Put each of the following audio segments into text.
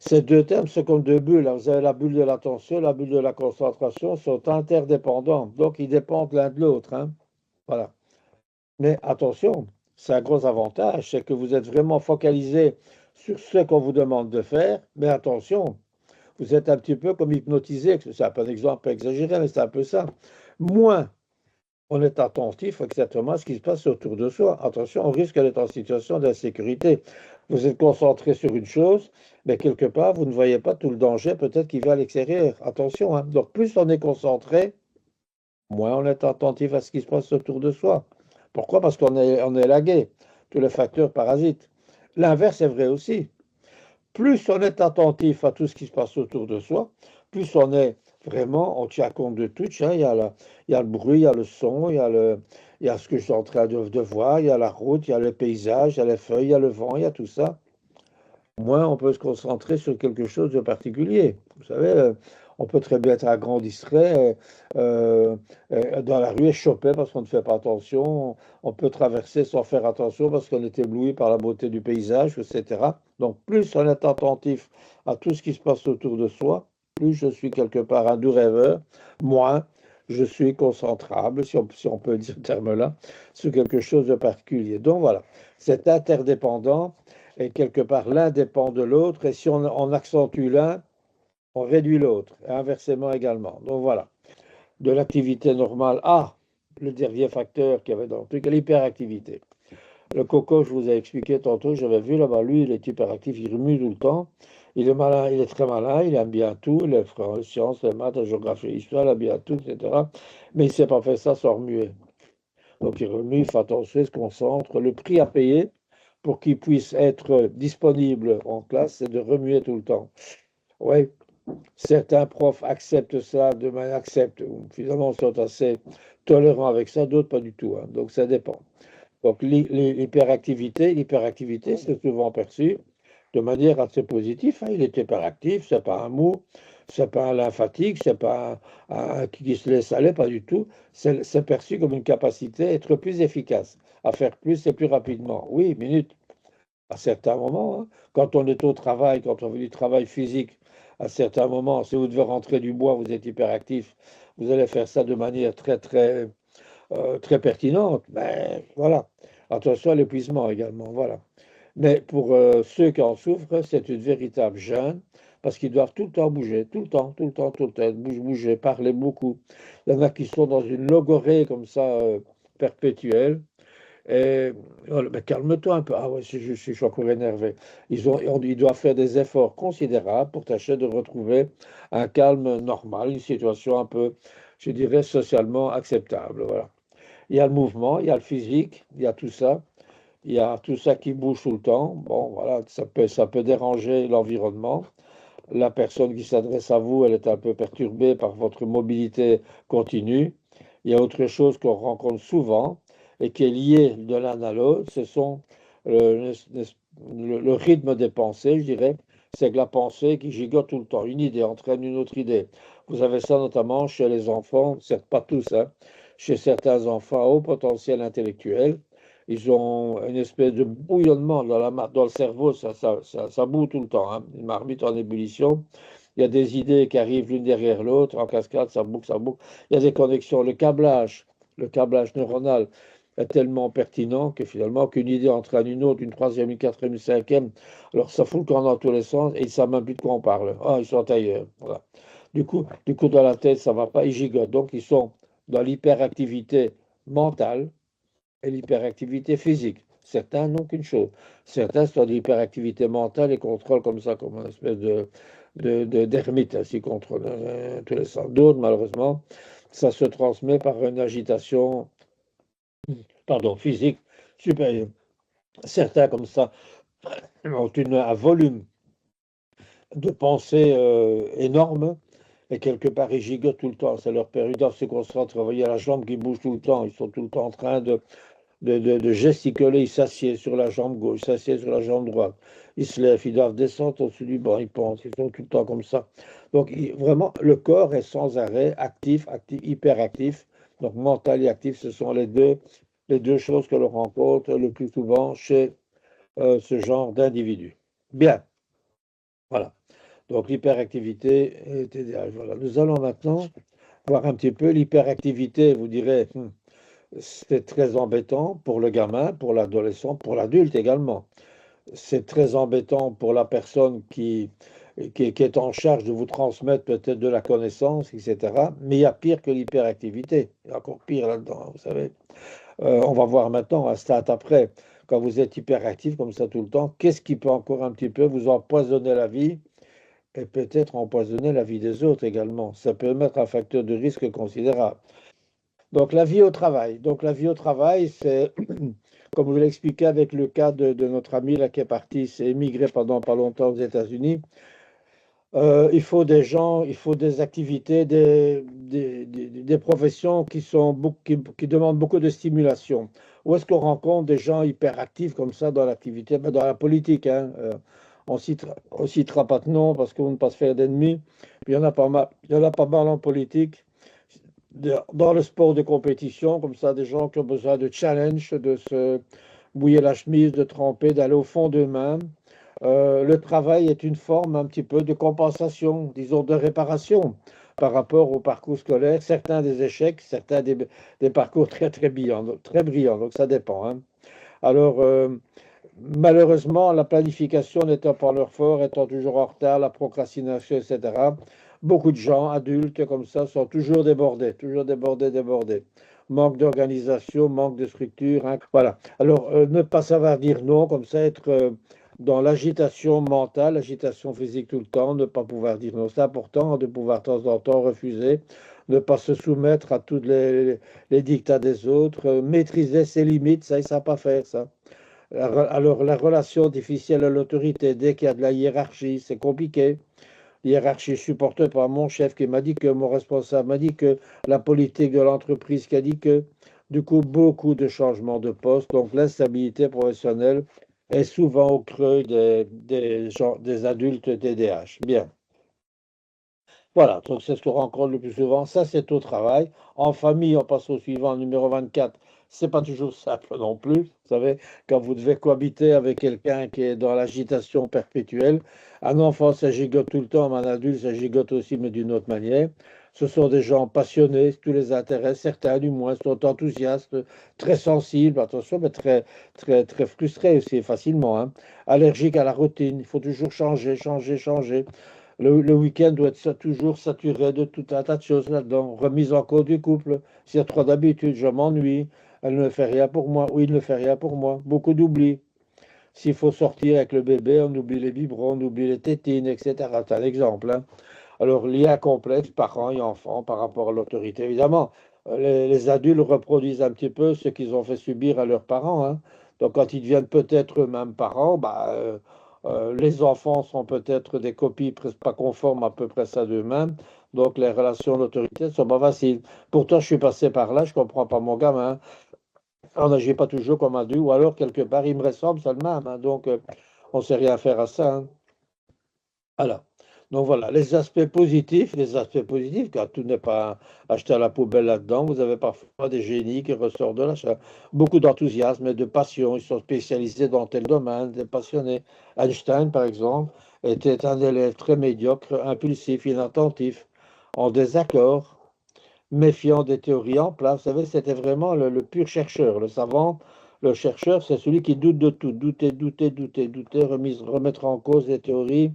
Ces deux termes, c'est comme deux bulles, hein. Vous avez la bulle de l'attention, la bulle de la concentration, sont interdépendants. Donc, ils dépendent l'un de l'autre, hein. Voilà. Mais attention, c'est un gros avantage, c'est que vous êtes vraiment focalisé sur ce qu'on vous demande de faire. Mais attention, vous êtes un petit peu comme hypnotisé. C'est un peu un exemple exagéré, mais c'est un peu ça. Moins on est attentif exactement à ce qui se passe autour de soi. Attention, on risque d'être en situation d'insécurité. Vous êtes concentré sur une chose, mais quelque part, vous ne voyez pas tout le danger peut-être qui vient à l'extérieur. Attention, hein. Donc, plus on est concentré, moins on est attentif à ce qui se passe autour de soi. Pourquoi? Parce qu'on est lagué, tous les facteurs parasites. L'inverse est vrai aussi. Plus on est attentif à tout ce qui se passe autour de soi, plus on est vraiment, on tient compte de tout. Tiens, il y a le bruit, il y a le son, il y a ce que je suis en train de voir, il y a la route, il y a le paysage, il y a les feuilles, il y a le vent, il y a tout ça. Moins on peut se concentrer sur quelque chose de particulier. Vous savez, on peut très bien être un grand distrait dans la rue et choper parce qu'on ne fait pas attention. On peut traverser sans faire attention parce qu'on est ébloui par la beauté du paysage, etc. Donc, plus on est attentif à tout ce qui se passe autour de soi, plus je suis quelque part un doux rêveur, moins je suis concentrable, si on peut dire ce terme-là, sur quelque chose de particulier. Donc voilà, c'est interdépendant et quelque part l'un dépend de l'autre, et si on accentue l'un, on réduit l'autre, et inversement également. Donc voilà, de l'activité normale à le dernier facteur qu'il y avait dans le truc, l'hyperactivité. Le coco, je vous ai expliqué tantôt, j'avais vu là-bas, lui, il est hyperactif, il remue tout le temps. Il est malin, il est très malin, il aime bien tout, les sciences, les maths, la géographie, l'histoire, il aime bien tout, etc. Mais il ne sait pas faire ça sans remuer. Donc il remue, il fait attention, il se concentre. Le prix à payer pour qu'il puisse être disponible en classe, c'est de remuer tout le temps. Oui, certains profs acceptent ça, de manière acceptent, ou finalement sont assez tolérants avec ça, d'autres pas du tout, hein. Donc ça dépend. Donc l'hyperactivité, c'est souvent perçu de manière assez positive, hein. Il est hyperactif, c'est pas un mot, c'est pas un lymphatique, c'est pas un qui se laisse aller, pas du tout. C'est perçu comme une capacité à être plus efficace, à faire plus et plus rapidement. Oui, minute, à certains moments, hein. Quand on est au travail, quand on fait du travail physique, à certains moments, si vous devez rentrer du bois, vous êtes hyperactif, vous allez faire ça de manière très pertinente. Mais voilà. Attention à l'épuisement également. Voilà. Mais pour ceux qui en souffrent, c'est une véritable gêne parce qu'ils doivent tout le temps bouger, tout le temps, tout le temps, tout le temps, bouger, parler beaucoup. Il y en a qui sont dans une logorrhée comme ça, perpétuelle. Et voilà, mais calme-toi un peu. Ah ouais, je suis encore énervé. Ils doivent faire des efforts considérables pour tâcher de retrouver un calme normal, une situation un peu, je dirais, socialement acceptable. Voilà. Il y a le mouvement, il y a le physique, il y a tout ça. Il y a tout ça qui bouge tout le temps. Bon, voilà, ça peut déranger l'environnement. La personne qui s'adresse à vous, elle est un peu perturbée par votre mobilité continue. Il y a autre chose qu'on rencontre souvent et qui est lié de l'un à l'autre, ce sont le rythme des pensées, je dirais. C'est que la pensée qui gigote tout le temps. Une idée entraîne une autre idée. Vous avez ça notamment chez les enfants, certes pas tous, hein, chez certains enfants à haut potentiel intellectuel. Ils ont une espèce de bouillonnement dans le cerveau, ça boue tout le temps, hein, une marmite en ébullition. Il y a des idées qui arrivent l'une derrière l'autre, en cascade, ça boucle, ça boucle. Il y a des connexions. Le câblage neuronal est tellement pertinent que finalement, qu'une idée entraîne une autre, une troisième, une quatrième, une cinquième. Alors ça fout le camp dans tous les sens et ils ne savent même plus de quoi on parle. Ah, ils sont ailleurs. Voilà. Du coup, dans la tête, ça ne va pas, ils gigotent. Donc, ils sont dans l'hyperactivité mentale et l'hyperactivité physique. Certains n'ont qu'une chose. Certains sont de l'hyperactivité mentale et contrôlent comme ça, comme une espèce d'ermite, ainsi contrôle tous les sens. D'autres, malheureusement, ça se transmet par une agitation, pardon, physique supérieure. Certains, comme ça, ont un volume de pensée énorme et quelque part, ils gigotent tout le temps. Ça leur permet de se concentrer. Vous voyez la jambe qui bouge tout le temps. Ils sont tout le temps en train de gesticuler. Ils s'assiedent sur la jambe gauche, ils s'assiedent sur la jambe droite. Ils se lèvent, ils doivent descendre au-dessus du banc, ils pensent, ils sont tout le temps comme ça. Donc, vraiment, le corps est sans arrêt actif, actif, hyperactif. Donc, mental et actif, ce sont les deux choses que l'on rencontre le plus souvent chez ce genre d'individus. Bien, voilà. Donc l'hyperactivité est TDAH. Voilà. Nous allons maintenant voir un petit peu l'hyperactivité. Vous direz, c'est très embêtant pour le gamin, pour l'adolescent, pour l'adulte également. C'est très embêtant pour la personne qui est en charge de vous transmettre peut-être de la connaissance, etc. Mais il y a pire que l'hyperactivité. Il y a encore pire là-dedans, vous savez. On va voir maintenant, un stade après, quand vous êtes hyperactif comme ça tout le temps, qu'est-ce qui peut encore un petit peu vous empoisonner la vie et peut-être empoisonner la vie des autres également. Ça peut mettre un facteur de risque considérable. Donc la vie au travail. Donc la vie au travail, c'est, comme je l'ai expliqué avec le cas de notre ami là qui est parti, s'est émigré pendant pas longtemps aux États-Unis. Il faut des gens, il faut des activités, des professions qui demandent beaucoup de stimulation. Où est-ce qu'on rencontre des gens hyperactifs comme ça dans l'activité? Ben, dans la politique, hein. On citera pas de nom parce qu'on ne pas se faire d'ennemis. Puis il y en a pas mal, il y en a pas mal en politique. Dans le sport de compétition, comme ça, des gens qui ont besoin de challenge, de se mouiller la chemise, de tremper, d'aller au fond d'eux-mêmes. Le travail est une forme un petit peu de compensation, disons de réparation par rapport au parcours scolaire, certains des échecs, certains des parcours très très brillants, très brillants, donc ça dépend, hein. Alors, malheureusement, la planification n'étant pas leur fort, étant toujours en retard, la procrastination, etc., beaucoup de gens, adultes comme ça, sont toujours débordés, toujours débordés, débordés. Manque d'organisation, manque de structure, hein. Voilà. Alors, ne pas savoir dire non, comme ça, être dans l'agitation mentale, l'agitation physique tout le temps, ne pas pouvoir dire non. C'est important de pouvoir de temps en temps refuser, ne pas se soumettre à tous les dictats des autres, maîtriser ses limites, ça, ils ne savent pas faire ça. Alors, la relation difficile à l'autorité, dès qu'il y a de la hiérarchie, c'est compliqué. Hiérarchie, je supporte pas mon chef qui m'a dit que, mon responsable m'a dit que, la politique de l'entreprise qui a dit que, du coup, beaucoup de changements de poste. Donc, l'instabilité professionnelle est souvent au creux des adultes TDAH. Bien. Voilà, donc c'est ce qu'on rencontre le plus souvent. Ça, c'est au travail. En famille, on passe au suivant, numéro 24. C'est pas toujours simple non plus. Vous savez, quand vous devez cohabiter avec quelqu'un qui est dans l'agitation perpétuelle, un enfant, ça gigote tout le temps, mais un adulte, ça gigote aussi, mais d'une autre manière. Ce sont des gens passionnés, tous les intérêts, certains du moins, sont enthousiastes, très sensibles, attention, mais très, très, très frustrés aussi, facilement, hein. Allergiques à la routine, il faut toujours changer, changer, changer. Le week-end doit être toujours saturé de tout un tas de choses là-dedans. Remise en cause du couple. S'il y a trop d'habitude, je m'ennuie. Elle ne fait rien pour moi. Oui, il ne fait rien pour moi. Beaucoup d'oubli. S'il faut sortir avec le bébé, on oublie les biberons, on oublie les tétines, etc. C'est un exemple, hein. Alors, lien complexe, parents et enfants par rapport à l'autorité. Évidemment, les adultes reproduisent un petit peu ce qu'ils ont fait subir à leurs parents, hein. Donc, quand ils deviennent peut-être eux-mêmes parents, bah, les enfants sont peut-être des copies presque pas conformes à peu près ça d'eux-mêmes. Donc, les relations d'autorité ne sont pas faciles. Pourtant, je suis passé par là, je ne comprends pas mon gamin. On n'agit pas toujours comme adulte, ou alors quelque part, il me ressemble seulement, hein. Donc, on ne sait rien faire à ça, hein. Voilà. Donc voilà, les aspects positifs, car tout n'est pas acheté à la poubelle là-dedans. Vous avez parfois des génies qui ressortent de là, ça. Beaucoup d'enthousiasme et de passion. Ils sont spécialisés dans tel domaine, des passionnés. Einstein, par exemple, était un élève très médiocre, impulsif, inattentif, en désaccord, méfiant des théories en place. Vous savez, c'était vraiment le pur chercheur, le savant. Le chercheur, c'est celui qui doute de tout, douter, douter, douter, douter, remettre en cause les théories.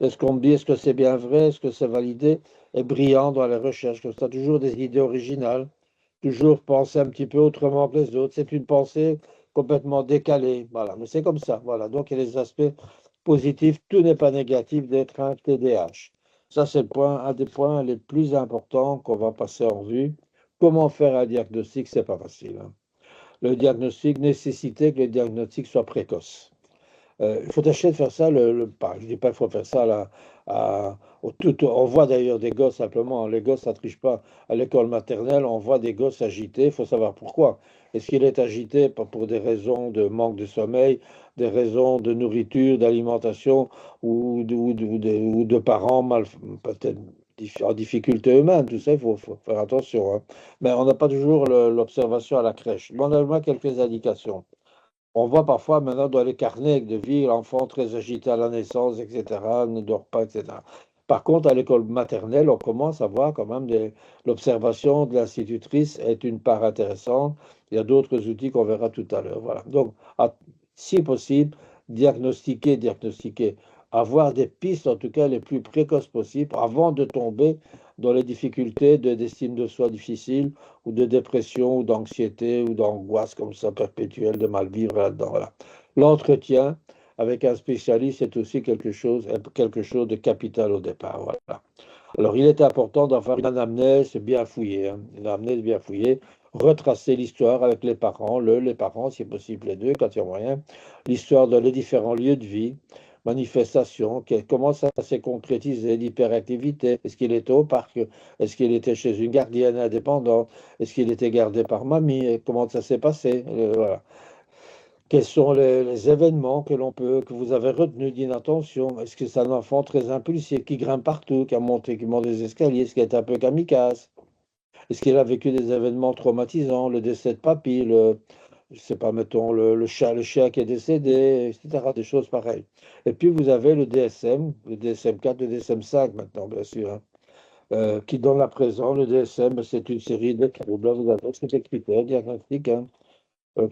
Est-ce qu'on me dit, est-ce que c'est bien vrai, est-ce que c'est validé? Est brillant dans les recherches, comme ça, toujours des idées originales, toujours penser un petit peu autrement que les autres. C'est une pensée complètement décalée. Voilà, mais c'est comme ça. Voilà, donc il y a les aspects positifs. Tout n'est pas négatif d'être un TDAH. Ça, c'est le point, un des points les plus importants qu'on va passer en revue. Comment faire un diagnostic? C'est pas facile, hein. Le diagnostic, nécessité que le diagnostic soit précoce. Il faut tâcher de faire ça, je ne dis pas qu'il faut faire ça là, on voit d'ailleurs des gosses simplement, les gosses ça ne triche pas. À l'école maternelle, on voit des gosses agités, il faut savoir pourquoi. Est-ce qu'il est agité pour des raisons de manque de sommeil, des raisons de nourriture, d'alimentation ou de parents peut-être en difficulté eux-mêmes, tout ça, faut faire attention, hein. Mais on n'a pas toujours l'observation à la crèche. Bon, on a quelques indications. On voit parfois maintenant dans les carnets de vie l'enfant très agité à la naissance, etc., ne dort pas, etc. Par contre, à l'école maternelle, on commence à voir quand même l'observation de l'institutrice est une part intéressante. Il y a d'autres outils qu'on verra tout à l'heure. Voilà. Donc, si possible, diagnostiquer, avoir des pistes, en tout cas les plus précoces possibles, avant de tomber dans les difficultés d'estime de soi difficile ou de dépression ou d'anxiété ou d'angoisse comme ça perpétuelle de mal vivre là-dedans. Voilà. L'entretien avec un spécialiste est aussi quelque chose de capital au départ. Voilà. Alors, il est important d'avoir une anamnèse bien fouillée, hein, une anamnèse bien fouillée, retracer l'histoire avec les parents, les parents, si possible les deux, quand il y a moyen, l'histoire dans les différents lieux de vie, manifestations, comment ça s'est concrétisé, l'hyperactivité, est-ce qu'il était au parc, est-ce qu'il était chez une gardienne indépendante, est-ce qu'il était gardé par mamie, et comment ça s'est passé, voilà. Quels sont les événements que vous avez retenus d'inattention? Est-ce que c'est un enfant très impulsif qui grimpe partout, qui monte des escaliers? Est-ce qu'il est un peu kamikaze? Est-ce qu'il a vécu des événements traumatisants, le décès de papy, je sais pas, mettons, le chien qui est décédé, etc., des choses pareilles. Et puis vous avez le DSM-4, le DSM-5 maintenant, bien sûr, hein, qui donne à présent, le DSM, c'est une série de troubles. Vous avez ces critères diagnostiques, hein,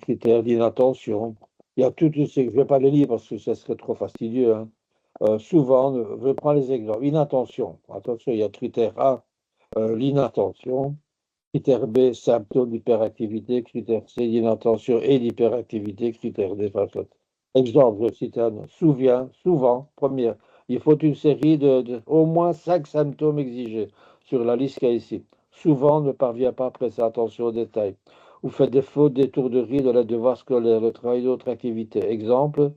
critères d'inattention. Il y a tout, je ne vais pas les lire parce que ça serait trop fastidieux, hein. Souvent, je prends les exemples. Inattention. Attention, il y a critère A, l'inattention. Critère B, symptômes d'hyperactivité. Critère C, l'inattention et l'hyperactivité. Critère D, exemple, je cite un. Souvent, première, il faut une série au moins 5 symptômes exigés sur la liste qu'il y a ici. Souvent, ne parvient pas à prêter attention aux détails. Ou fait des fautes, détours de rire de la devoir scolaire, le travail d'autres activités. Exemple,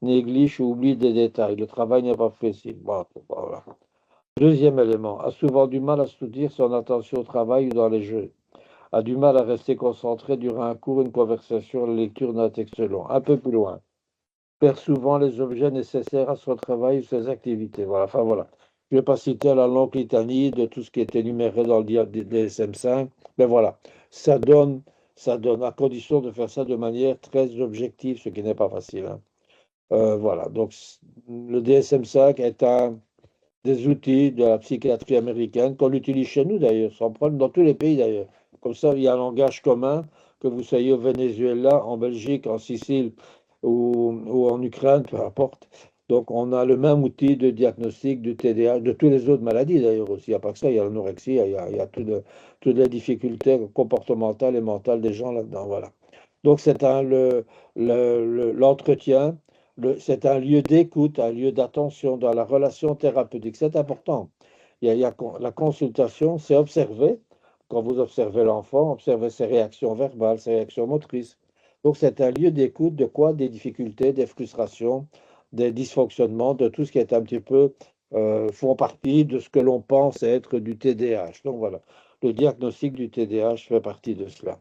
néglige ou oublie des détails. Le travail n'est pas précis. Bon, voilà. Deuxième élément, a souvent du mal à soutenir son attention au travail ou dans les jeux. A du mal à rester concentré durant un cours, une conversation, la lecture d'un texte long. Un peu plus loin. Perd souvent les objets nécessaires à son travail ou ses activités. Voilà. Enfin voilà. Je ne vais pas citer la longue litanie de tout ce qui est énuméré dans le DSM-5, mais voilà. Ça donne, ça donne, à condition de faire ça de manière très objective, ce qui n'est pas facile, hein. Voilà. Donc, le DSM-5 est un des outils de la psychiatrie américaine qu'on utilise chez nous d'ailleurs, sans problème, dans tous les pays d'ailleurs. Comme ça, il y a un langage commun, que vous soyez au Venezuela, en Belgique, en Sicile ou en Ukraine, peu importe. Donc, on a le même outil de diagnostic du TDAH, de toutes les autres maladies d'ailleurs aussi. Il n'y a pas que ça, il y a l'anorexie, il y a toutes les difficultés comportementales et mentales des gens là-dedans. Voilà. Donc, l'entretien, c'est un lieu d'écoute, un lieu d'attention dans la relation thérapeutique. C'est important. La consultation, c'est observer, quand vous observez l'enfant, observer ses réactions verbales, ses réactions motrices. Donc, c'est un lieu d'écoute de quoi? Des difficultés, des frustrations, des dysfonctionnements, de tout ce qui est un petit peu, font partie de ce que l'on pense être du TDAH. Donc, voilà. Le diagnostic du TDAH fait partie de cela.